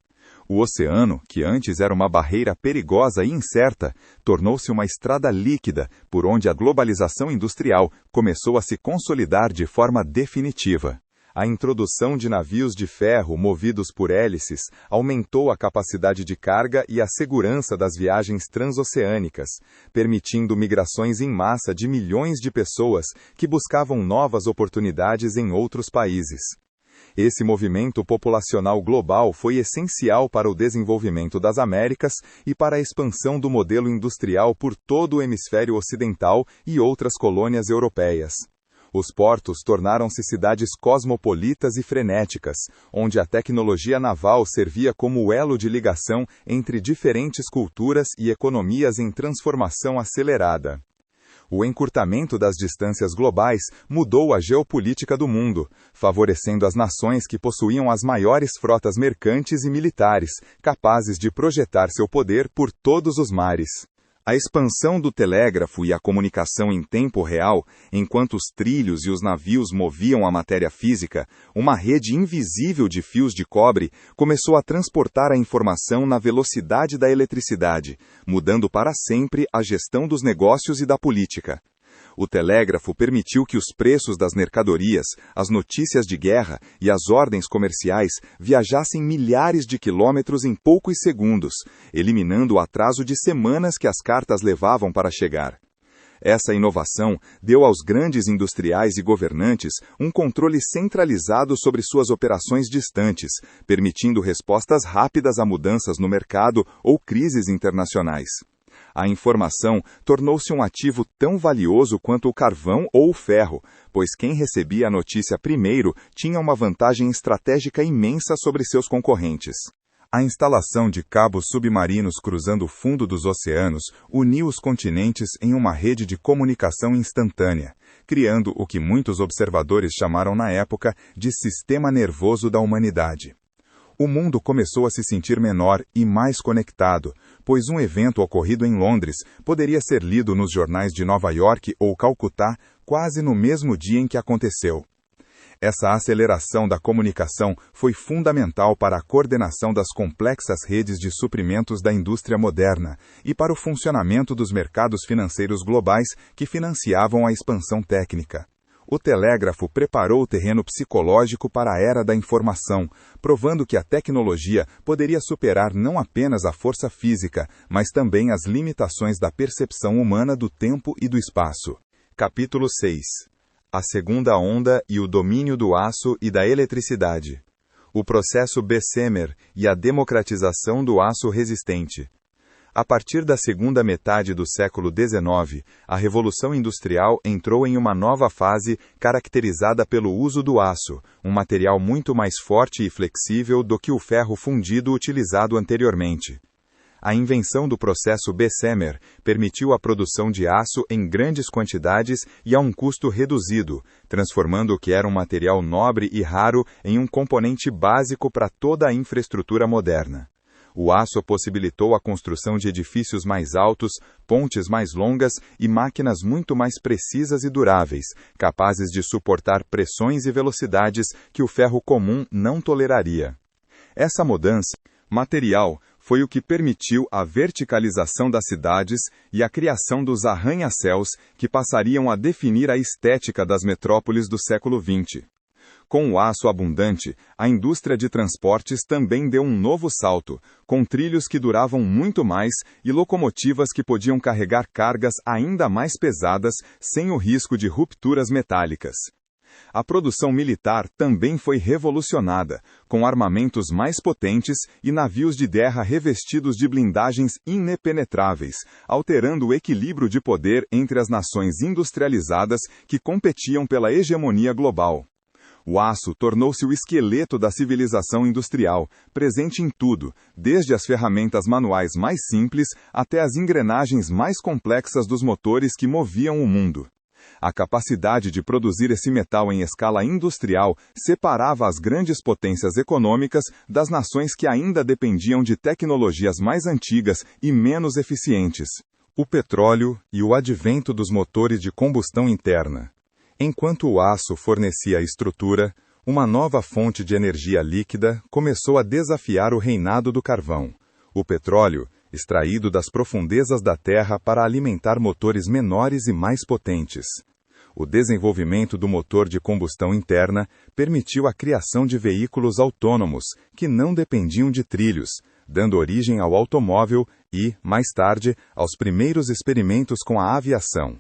O oceano, que antes era uma barreira perigosa e incerta, tornou-se uma estrada líquida, por onde a globalização industrial começou a se consolidar de forma definitiva. A introdução de navios de ferro movidos por hélices aumentou a capacidade de carga e a segurança das viagens transoceânicas, permitindo migrações em massa de milhões de pessoas que buscavam novas oportunidades em outros países. Esse movimento populacional global foi essencial para o desenvolvimento das Américas e para a expansão do modelo industrial por todo o hemisfério ocidental e outras colônias europeias. Os portos tornaram-se cidades cosmopolitas e frenéticas, onde a tecnologia naval servia como o elo de ligação entre diferentes culturas e economias em transformação acelerada. O encurtamento das distâncias globais mudou a geopolítica do mundo, favorecendo as nações que possuíam as maiores frotas mercantes e militares, capazes de projetar seu poder por todos os mares. A expansão do telégrafo e a comunicação em tempo real, enquanto os trilhos e os navios moviam a matéria física, uma rede invisível de fios de cobre começou a transportar a informação na velocidade da eletricidade, mudando para sempre a gestão dos negócios e da política. O telégrafo permitiu que os preços das mercadorias, as notícias de guerra e as ordens comerciais viajassem milhares de quilômetros em poucos segundos, eliminando o atraso de semanas que as cartas levavam para chegar. Essa inovação deu aos grandes industriais e governantes um controle centralizado sobre suas operações distantes, permitindo respostas rápidas a mudanças no mercado ou crises internacionais. A informação tornou-se um ativo tão valioso quanto o carvão ou o ferro, pois quem recebia a notícia primeiro tinha uma vantagem estratégica imensa sobre seus concorrentes. A instalação de cabos submarinos cruzando o fundo dos oceanos uniu os continentes em uma rede de comunicação instantânea, criando o que muitos observadores chamaram na época de sistema nervoso da humanidade. O mundo começou a se sentir menor e mais conectado, pois um evento ocorrido em Londres poderia ser lido nos jornais de Nova York ou Calcutá quase no mesmo dia em que aconteceu. Essa aceleração da comunicação foi fundamental para a coordenação das complexas redes de suprimentos da indústria moderna e para o funcionamento dos mercados financeiros globais que financiavam a expansão técnica. O telégrafo preparou o terreno psicológico para a era da informação, provando que a tecnologia poderia superar não apenas a força física, mas também as limitações da percepção humana do tempo e do espaço. Capítulo 6. A segunda onda e o domínio do aço e da eletricidade. O processo Bessemer e a democratização do aço resistente. A partir da segunda metade do século XIX, a Revolução Industrial entrou em uma nova fase caracterizada pelo uso do aço, um material muito mais forte e flexível do que o ferro fundido utilizado anteriormente. A invenção do processo Bessemer permitiu a produção de aço em grandes quantidades e a um custo reduzido, transformando o que era um material nobre e raro em um componente básico para toda a infraestrutura moderna. O aço possibilitou a construção de edifícios mais altos, pontes mais longas e máquinas muito mais precisas e duráveis, capazes de suportar pressões e velocidades que o ferro comum não toleraria. Essa mudança material foi o que permitiu a verticalização das cidades e a criação dos arranha-céus que passariam a definir a estética das metrópoles do século XX. Com o aço abundante, a indústria de transportes também deu um novo salto, com trilhos que duravam muito mais e locomotivas que podiam carregar cargas ainda mais pesadas sem o risco de rupturas metálicas. A produção militar também foi revolucionada, com armamentos mais potentes e navios de guerra revestidos de blindagens impenetráveis, alterando o equilíbrio de poder entre as nações industrializadas que competiam pela hegemonia global. O aço tornou-se o esqueleto da civilização industrial, presente em tudo, desde as ferramentas manuais mais simples até as engrenagens mais complexas dos motores que moviam o mundo. A capacidade de produzir esse metal em escala industrial separava as grandes potências econômicas das nações que ainda dependiam de tecnologias mais antigas e menos eficientes. O petróleo e o advento dos motores de combustão interna. Enquanto o aço fornecia a estrutura, uma nova fonte de energia líquida começou a desafiar o reinado do carvão. O petróleo, extraído das profundezas da Terra para alimentar motores menores e mais potentes. O desenvolvimento do motor de combustão interna permitiu a criação de veículos autônomos, que não dependiam de trilhos, dando origem ao automóvel e, mais tarde, aos primeiros experimentos com a aviação.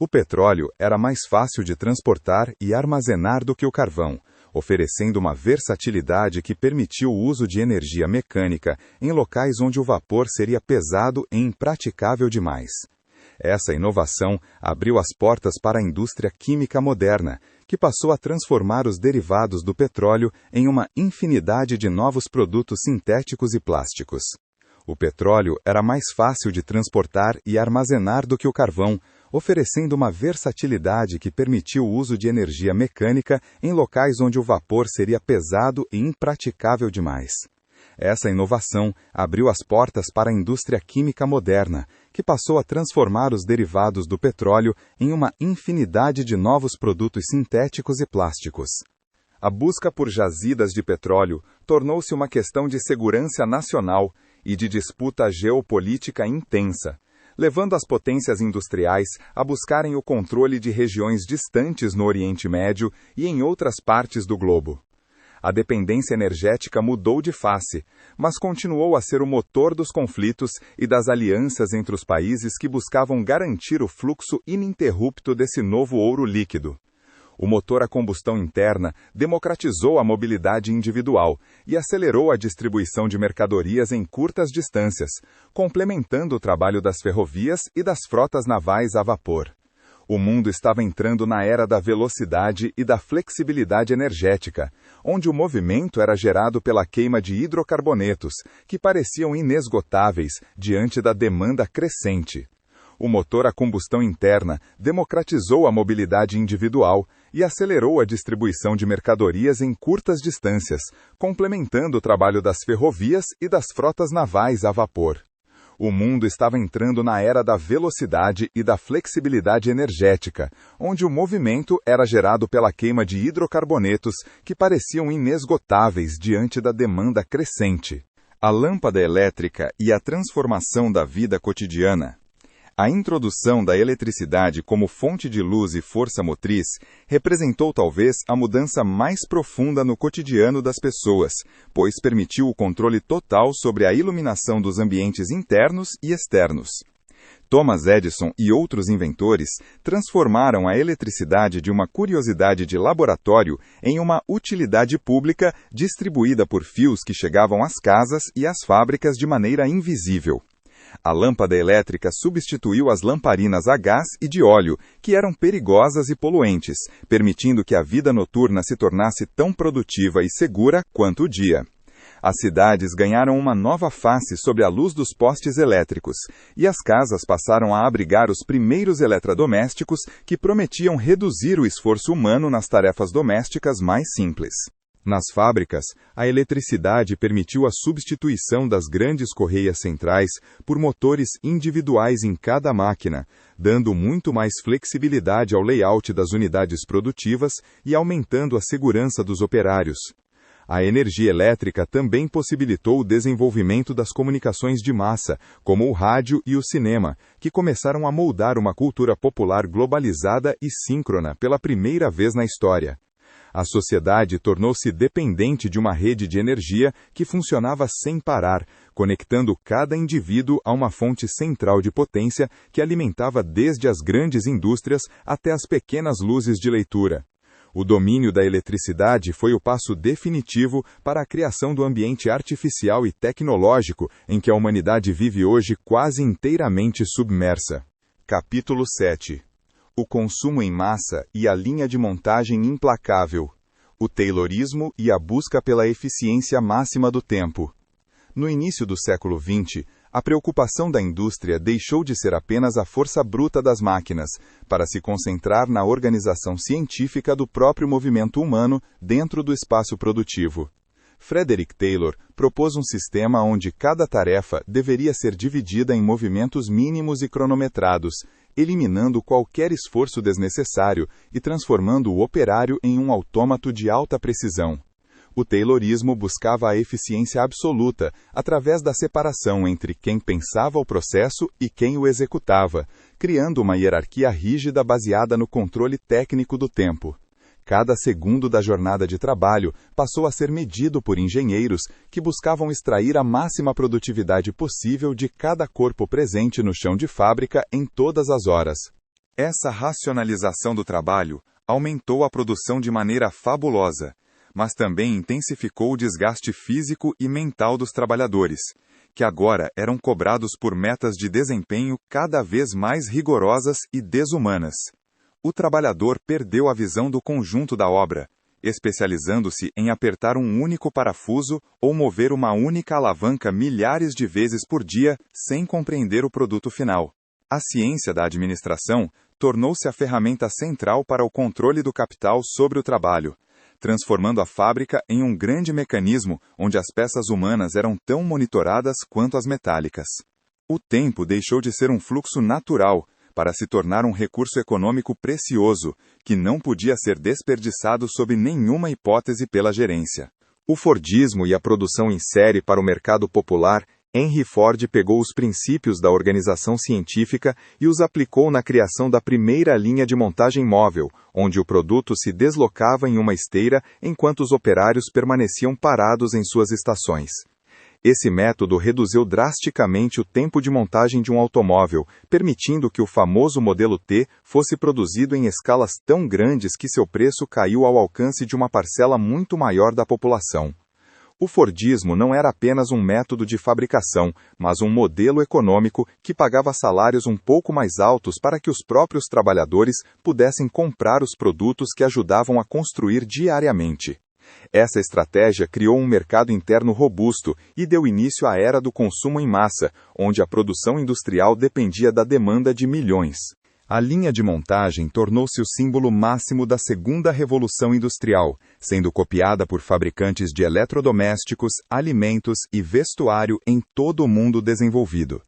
O petróleo era mais fácil de transportar e armazenar do que o carvão, oferecendo uma versatilidade que permitiu o uso de energia mecânica em locais onde o vapor seria pesado e impraticável demais. Essa inovação abriu as portas para a indústria química moderna, que passou a transformar os derivados do petróleo em uma infinidade de novos produtos sintéticos e plásticos. O petróleo era mais fácil de transportar e armazenar do que o carvão, oferecendo uma versatilidade que permitiu o uso de energia mecânica em locais onde o vapor seria pesado e impraticável demais. Essa inovação abriu as portas para a indústria química moderna, que passou a transformar os derivados do petróleo em uma infinidade de novos produtos sintéticos e plásticos. A busca por jazidas de petróleo tornou-se uma questão de segurança nacional e de disputa geopolítica intensa, levando as potências industriais a buscarem o controle de regiões distantes no Oriente Médio e em outras partes do globo. A dependência energética mudou de face, mas continuou a ser o motor dos conflitos e das alianças entre os países que buscavam garantir o fluxo ininterrupto desse novo ouro líquido. O motor a combustão interna democratizou a mobilidade individual e acelerou a distribuição de mercadorias em curtas distâncias, complementando o trabalho das ferrovias e das frotas navais a vapor. O mundo estava entrando na era da velocidade e da flexibilidade energética, onde o movimento era gerado pela queima de hidrocarbonetos, que pareciam inesgotáveis diante da demanda crescente. O motor a combustão interna democratizou a mobilidade individual e acelerou a distribuição de mercadorias em curtas distâncias, complementando o trabalho das ferrovias e das frotas navais a vapor. O mundo estava entrando na era da velocidade e da flexibilidade energética, onde o movimento era gerado pela queima de hidrocarbonetos que pareciam inesgotáveis diante da demanda crescente. A lâmpada elétrica e a transformação da vida cotidiana. A introdução da eletricidade como fonte de luz e força motriz representou talvez a mudança mais profunda no cotidiano das pessoas, pois permitiu o controle total sobre a iluminação dos ambientes internos e externos. Thomas Edison e outros inventores transformaram a eletricidade de uma curiosidade de laboratório em uma utilidade pública distribuída por fios que chegavam às casas e às fábricas de maneira invisível. A lâmpada elétrica substituiu as lamparinas a gás e de óleo, que eram perigosas e poluentes, permitindo que a vida noturna se tornasse tão produtiva e segura quanto o dia. As cidades ganharam uma nova face sob a luz dos postes elétricos, e as casas passaram a abrigar os primeiros eletrodomésticos que prometiam reduzir o esforço humano nas tarefas domésticas mais simples. Nas fábricas, a eletricidade permitiu a substituição das grandes correias centrais por motores individuais em cada máquina, dando muito mais flexibilidade ao layout das unidades produtivas e aumentando a segurança dos operários. A energia elétrica também possibilitou o desenvolvimento das comunicações de massa, como o rádio e o cinema, que começaram a moldar uma cultura popular globalizada e síncrona pela primeira vez na história. A sociedade tornou-se dependente de uma rede de energia que funcionava sem parar, conectando cada indivíduo a uma fonte central de potência que alimentava desde as grandes indústrias até as pequenas luzes de leitura. O domínio da eletricidade foi o passo definitivo para a criação do ambiente artificial e tecnológico em que a humanidade vive hoje quase inteiramente submersa. Capítulo 7. O consumo em massa e a linha de montagem implacável. O taylorismo e a busca pela eficiência máxima do tempo. No início do século XX, a preocupação da indústria deixou de ser apenas a força bruta das máquinas, para se concentrar na organização científica do próprio movimento humano dentro do espaço produtivo. Frederick Taylor propôs um sistema onde cada tarefa deveria ser dividida em movimentos mínimos e cronometrados, eliminando qualquer esforço desnecessário e transformando o operário em um autômato de alta precisão. O Taylorismo buscava a eficiência absoluta através da separação entre quem pensava o processo e quem o executava, criando uma hierarquia rígida baseada no controle técnico do tempo. Cada segundo da jornada de trabalho passou a ser medido por engenheiros que buscavam extrair a máxima produtividade possível de cada corpo presente no chão de fábrica em todas as horas. Essa racionalização do trabalho aumentou a produção de maneira fabulosa, mas também intensificou o desgaste físico e mental dos trabalhadores, que agora eram cobrados por metas de desempenho cada vez mais rigorosas e desumanas. O trabalhador perdeu a visão do conjunto da obra, especializando-se em apertar um único parafuso ou mover uma única alavanca milhares de vezes por dia sem compreender o produto final. A ciência da administração tornou-se a ferramenta central para o controle do capital sobre o trabalho, transformando a fábrica em um grande mecanismo onde as peças humanas eram tão monitoradas quanto as metálicas. O tempo deixou de ser um fluxo natural para se tornar um recurso econômico precioso, que não podia ser desperdiçado sob nenhuma hipótese pela gerência. O Fordismo e a produção em série para o mercado popular. Henry Ford pegou os princípios da organização científica e os aplicou na criação da primeira linha de montagem móvel, onde o produto se deslocava em uma esteira enquanto os operários permaneciam parados em suas estações. Esse método reduziu drasticamente o tempo de montagem de um automóvel, permitindo que o famoso modelo T fosse produzido em escalas tão grandes que seu preço caiu ao alcance de uma parcela muito maior da população. O Fordismo não era apenas um método de fabricação, mas um modelo econômico que pagava salários um pouco mais altos para que os próprios trabalhadores pudessem comprar os produtos que ajudavam a construir diariamente. Essa estratégia criou um mercado interno robusto e deu início à era do consumo em massa, onde a produção industrial dependia da demanda de milhões. A linha de montagem tornou-se o símbolo máximo da segunda revolução industrial, sendo copiada por fabricantes de eletrodomésticos, alimentos e vestuário em todo o mundo desenvolvido.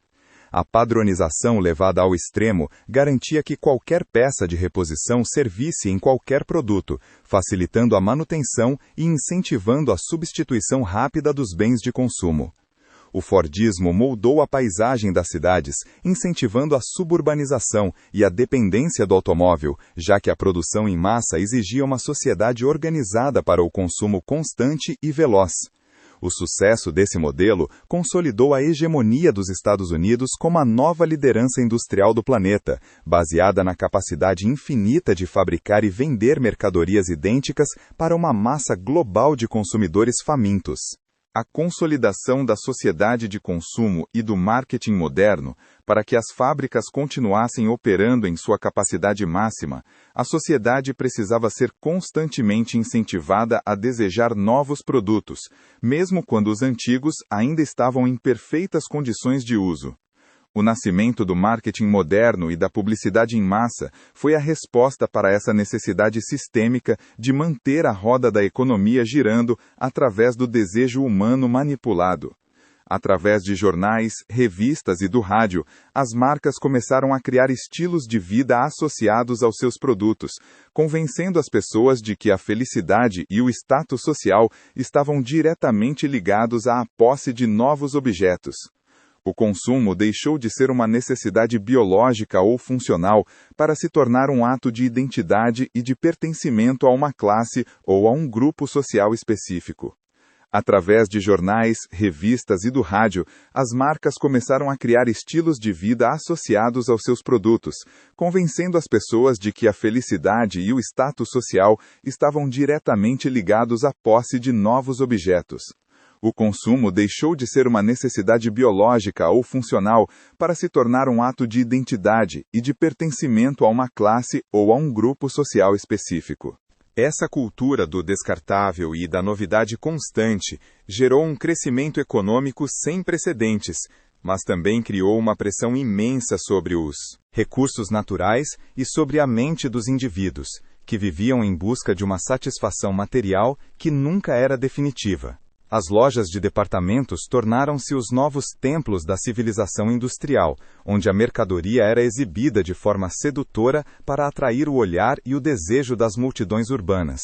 A padronização levada ao extremo garantia que qualquer peça de reposição servisse em qualquer produto, facilitando a manutenção e incentivando a substituição rápida dos bens de consumo. O Fordismo moldou a paisagem das cidades, incentivando a suburbanização e a dependência do automóvel, já que a produção em massa exigia uma sociedade organizada para o consumo constante e veloz. O sucesso desse modelo consolidou a hegemonia dos Estados Unidos como a nova liderança industrial do planeta, baseada na capacidade infinita de fabricar e vender mercadorias idênticas para uma massa global de consumidores famintos. A consolidação da sociedade de consumo e do marketing moderno, para que as fábricas continuassem operando em sua capacidade máxima, a sociedade precisava ser constantemente incentivada a desejar novos produtos, mesmo quando os antigos ainda estavam em perfeitas condições de uso. O nascimento do marketing moderno e da publicidade em massa foi a resposta para essa necessidade sistêmica de manter a roda da economia girando através do desejo humano manipulado. Através de jornais, revistas e do rádio, as marcas começaram a criar estilos de vida associados aos seus produtos, convencendo as pessoas de que a felicidade e o status social estavam diretamente ligados à posse de novos objetos. O consumo deixou de ser uma necessidade biológica ou funcional para se tornar um ato de identidade e de pertencimento a uma classe ou a um grupo social específico. Através de jornais, revistas e do rádio, as marcas começaram a criar estilos de vida associados aos seus produtos, convencendo as pessoas de que a felicidade e o status social estavam diretamente ligados à posse de novos objetos. O consumo deixou de ser uma necessidade biológica ou funcional para se tornar um ato de identidade e de pertencimento a uma classe ou a um grupo social específico. Essa cultura do descartável e da novidade constante gerou um crescimento econômico sem precedentes, mas também criou uma pressão imensa sobre os recursos naturais e sobre a mente dos indivíduos, que viviam em busca de uma satisfação material que nunca era definitiva. As lojas de departamentos tornaram-se os novos templos da civilização industrial, onde a mercadoria era exibida de forma sedutora para atrair o olhar e o desejo das multidões urbanas.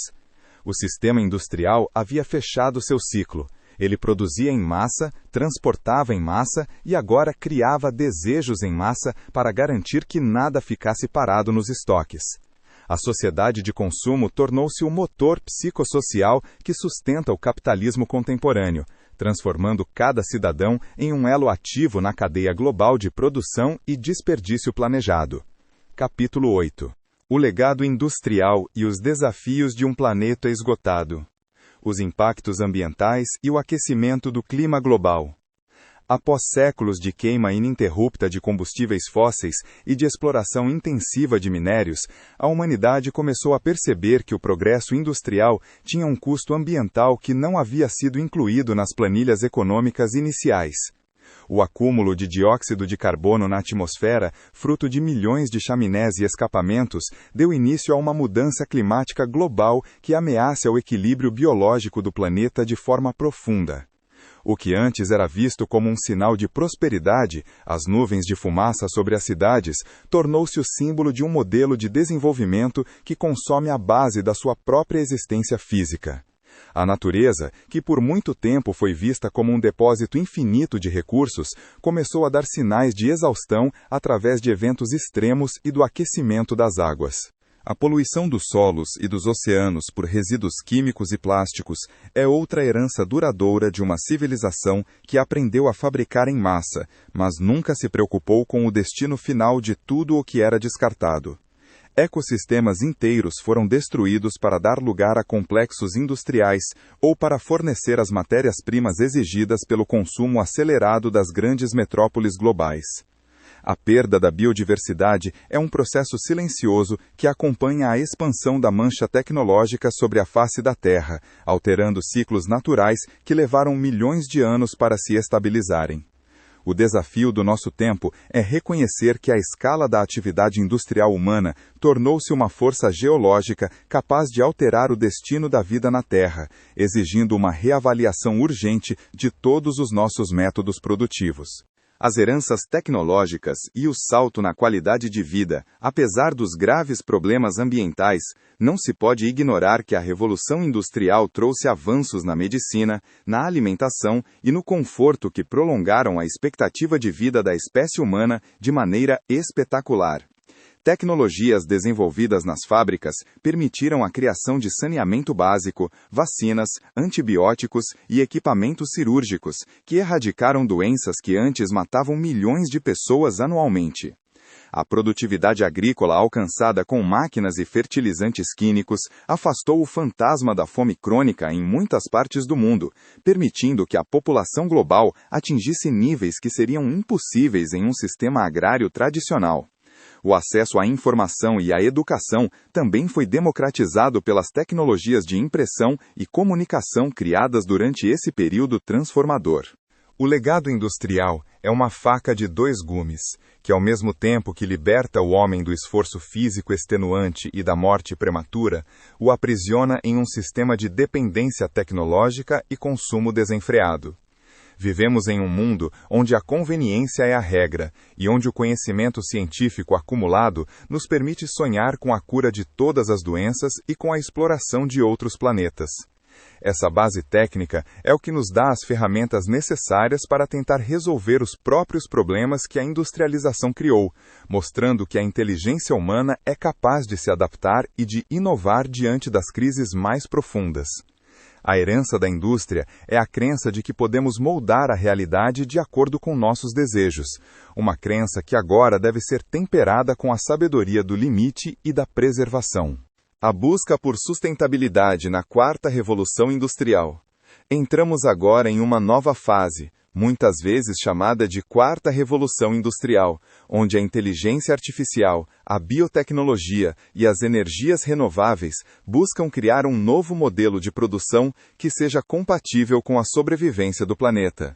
O sistema industrial havia fechado seu ciclo. Ele produzia em massa, transportava em massa e agora criava desejos em massa para garantir que nada ficasse parado nos estoques. A sociedade de consumo tornou-se o motor psicossocial que sustenta o capitalismo contemporâneo, transformando cada cidadão em um elo ativo na cadeia global de produção e desperdício planejado. Capítulo 8. O legado industrial e os desafios de um planeta esgotado. Os impactos ambientais e o aquecimento do clima global. Após séculos de queima ininterrupta de combustíveis fósseis e de exploração intensiva de minérios, a humanidade começou a perceber que o progresso industrial tinha um custo ambiental que não havia sido incluído nas planilhas econômicas iniciais. O acúmulo de dióxido de carbono na atmosfera, fruto de milhões de chaminés e escapamentos, deu início a uma mudança climática global que ameaça o equilíbrio biológico do planeta de forma profunda. O que antes era visto como um sinal de prosperidade, as nuvens de fumaça sobre as cidades, tornou-se o símbolo de um modelo de desenvolvimento que consome a base da sua própria existência física. A natureza, que por muito tempo foi vista como um depósito infinito de recursos, começou a dar sinais de exaustão através de eventos extremos e do aquecimento das águas. A poluição dos solos e dos oceanos por resíduos químicos e plásticos é outra herança duradoura de uma civilização que aprendeu a fabricar em massa, mas nunca se preocupou com o destino final de tudo o que era descartado. Ecossistemas inteiros foram destruídos para dar lugar a complexos industriais ou para fornecer as matérias-primas exigidas pelo consumo acelerado das grandes metrópoles globais. A perda da biodiversidade é um processo silencioso que acompanha a expansão da mancha tecnológica sobre a face da Terra, alterando ciclos naturais que levaram milhões de anos para se estabilizarem. O desafio do nosso tempo é reconhecer que a escala da atividade industrial humana tornou-se uma força geológica capaz de alterar o destino da vida na Terra, exigindo uma reavaliação urgente de todos os nossos métodos produtivos. As heranças tecnológicas e o salto na qualidade de vida, apesar dos graves problemas ambientais, não se pode ignorar que a Revolução Industrial trouxe avanços na medicina, na alimentação e no conforto que prolongaram a expectativa de vida da espécie humana de maneira espetacular. Tecnologias desenvolvidas nas fábricas permitiram a criação de saneamento básico, vacinas, antibióticos e equipamentos cirúrgicos, que erradicaram doenças que antes matavam milhões de pessoas anualmente. A produtividade agrícola alcançada com máquinas e fertilizantes químicos afastou o fantasma da fome crônica em muitas partes do mundo, permitindo que a população global atingisse níveis que seriam impossíveis em um sistema agrário tradicional. O acesso à informação e à educação também foi democratizado pelas tecnologias de impressão e comunicação criadas durante esse período transformador. O legado industrial é uma faca de dois gumes, que ao mesmo tempo que liberta o homem do esforço físico extenuante e da morte prematura, o aprisiona em um sistema de dependência tecnológica e consumo desenfreado. Vivemos em um mundo onde a conveniência é a regra e onde o conhecimento científico acumulado nos permite sonhar com a cura de todas as doenças e com a exploração de outros planetas. Essa base técnica é o que nos dá as ferramentas necessárias para tentar resolver os próprios problemas que a industrialização criou, mostrando que a inteligência humana é capaz de se adaptar e de inovar diante das crises mais profundas. A herança da indústria é a crença de que podemos moldar a realidade de acordo com nossos desejos, uma crença que agora deve ser temperada com a sabedoria do limite e da preservação. A busca por sustentabilidade na quarta revolução industrial. Entramos agora em uma nova fase, muitas vezes chamada de quarta revolução industrial, onde a inteligência artificial, a biotecnologia e as energias renováveis buscam criar um novo modelo de produção que seja compatível com a sobrevivência do planeta.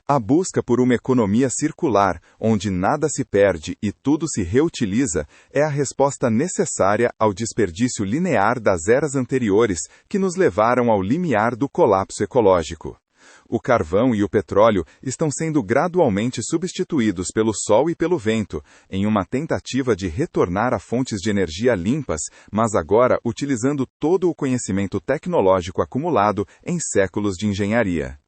A busca por uma economia circular, onde nada se perde e tudo se reutiliza, é a resposta necessária ao desperdício linear das eras anteriores que nos levaram ao limiar do colapso ecológico. O carvão e o petróleo estão sendo gradualmente substituídos pelo sol e pelo vento, em uma tentativa de retornar a fontes de energia limpas, mas agora utilizando todo o conhecimento tecnológico acumulado em séculos de engenharia.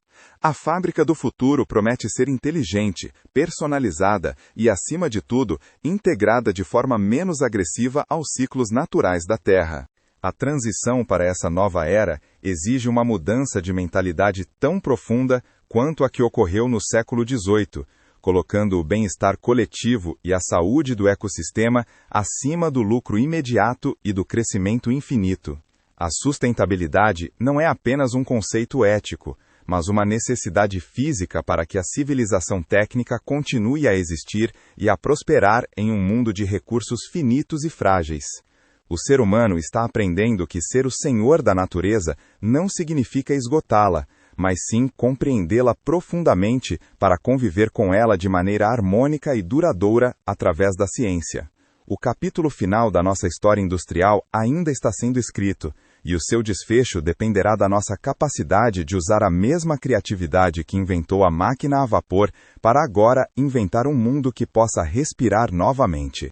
A fábrica do futuro promete ser inteligente, personalizada e, acima de tudo, integrada de forma menos agressiva aos ciclos naturais da Terra. A transição para essa nova era exige uma mudança de mentalidade tão profunda quanto a que ocorreu no século XVIII, colocando o bem-estar coletivo e a saúde do ecossistema acima do lucro imediato e do crescimento infinito. A sustentabilidade não é apenas um conceito ético, mas uma necessidade física para que a civilização técnica continue a existir e a prosperar em um mundo de recursos finitos e frágeis. O ser humano está aprendendo que ser o senhor da natureza não significa esgotá-la, mas sim compreendê-la profundamente para conviver com ela de maneira harmônica e duradoura através da ciência. O capítulo final da nossa história industrial ainda está sendo escrito, e o seu desfecho dependerá da nossa capacidade de usar a mesma criatividade que inventou a máquina a vapor para agora inventar um mundo que possa respirar novamente.